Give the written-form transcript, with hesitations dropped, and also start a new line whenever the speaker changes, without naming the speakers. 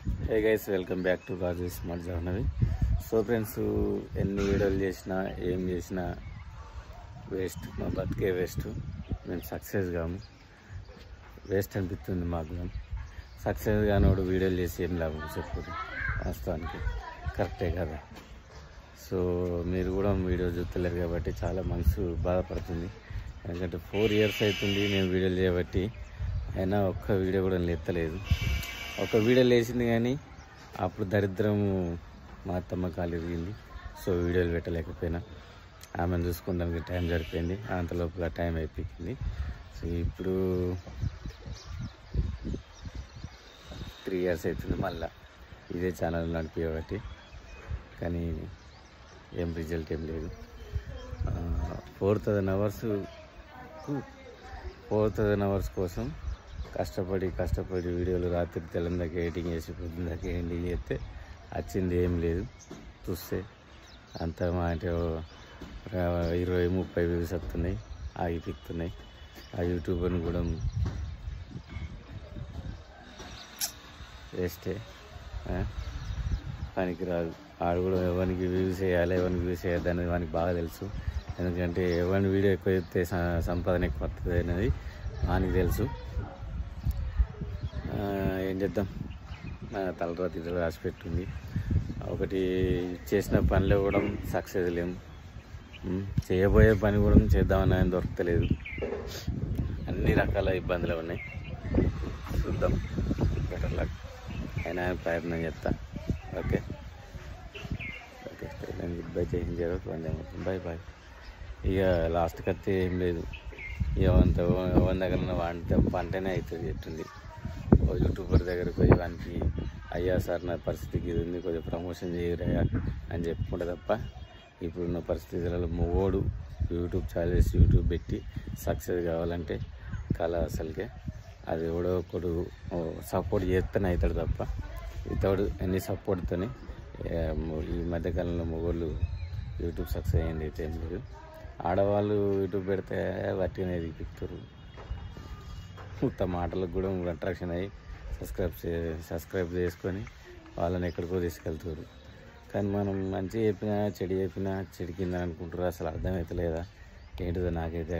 Hey guys, welcome back to Raju smart Jahnavi. So friends, ఎన్ని వీడియోలు చేసినా ఏం చేసినా వేస్ట్. మా బతికే వేస్ట్. మేము సక్సెస్ కాము. వేస్ట్ అనిపిస్తుంది మాకు. సక్సెస్ కానివాడు వీడియోలు చేసి ఏం లాభం చెప్పదు. వాస్తవానికి కరెక్టే కదా. సో మీరు కూడా వీడియో చూస్తలేరు కాబట్టి చాలా మనసు బాధపడుతుంది. ఎందుకంటే 4 years అవుతుంది నేను వీడియోలు చేయబట్టి, అయినా ఒక్క వీడియో కూడా ఎత్తలేదు. ఒక వీడియో లేచింది కానీ అప్పుడు దరిద్రము మా అత్తమ్మ కాలు ఇరిగింది. సో వీడియోలు పెట్టలేకపోయినా, ఆమెను చూసుకోవడానికి టైం సరిపోయింది. అంతలోపల టైం అయిపోయింది. సో ఇప్పుడు 3 years అవుతుంది మళ్ళీ ఇదే ఛానల్ నడిపేయబట్టి, కానీ ఏం రిజల్ట్ ఏం లేదు. 4,000 hours కోసం కష్టపడి వీడియోలు రాత్రి తెల్లందాక ఎడిటింగ్ చేసి పొద్దున్నదాక ఎడిటింగ్ చేస్తే వచ్చింది ఏం లేదు. చూస్తే అంత మా అంటే 20-30 వ్యూస్ వస్తున్నాయి, ఆగిపిస్తున్నాయి. ఆ యూట్యూబర్ని కూడా వేస్టే, పనికిరాదు. ఆడు కూడా ఎవరికి వ్యూస్ చేయాలి, ఎవరికి వ్యూస్ చేయద్దు అనేది వానికి బాగా తెలుసు. ఎందుకంటే ఎవరిని వీడియో ఎక్కువ చెప్తే సంపాదన ఎక్కువ వస్తుంది అనేది వానికి తెలుసు. ఏం చేద్దాం, తలరాతిలో రాసి పెట్టుంది. ఒకటి చేసిన పనిలో కూడా సక్సెస్ లేము. చేయబోయే పని కూడా చేద్దామని ఆయన దొరకలేదు. అన్ని రకాల ఇబ్బందులు ఉన్నాయి. చూద్దాం, బెటర్ లక్. అయినా ప్రయత్నం చేస్తా. Okay okay, good bye. జై హింద్, బాయ్ బాయ్. ఇక లాస్ట్కి వస్తే ఏం లేదు. ఇక ఎవరి దగ్గర వంటనే అవుతుంది చెప్తుంది. ఓ యూట్యూబర్ దగ్గరికి పోయి వానికి, అయ్యా సార్ నా పరిస్థితికి ఇది ఉంది, కొంచెం ప్రమోషన్ చేయరయ్యా అని చెప్పుకుంటే తప్ప ఇప్పుడున్న పరిస్థితులలో మొగోడు యూట్యూబ్ ఛానల్స్ యూట్యూబ్ పెట్టి సక్సెస్ కావాలంటే కళ అసలుకే. అది ఎవడో ఒకడు సపోర్ట్ చేస్తేనే అవుతాడు తప్ప వితౌట్ ఎన్ని సపోర్ట్తోనే ఈ మధ్యకాలంలో మొగోళ్ళు యూట్యూబ్ సక్సెస్ అయ్యింది అయితే ఏం లేదు. ఆడవాళ్ళు యూట్యూబ్ పెడితే వట్టిగానే ఎదిగిపిస్తారు. ఉత్త మాటలకు కూడా అట్రాక్షన్ అయ్యి సబ్స్క్రైబ్ చేసుకొని వాళ్ళని ఎక్కడికో తీసుకెళ్తారు. కానీ మనం మంచి చెప్పినా చెడు చెప్పినా చెడు కింద అనుకుంటారు. అసలు అర్థమవుతలేదా ఏంటిదో నాకైతే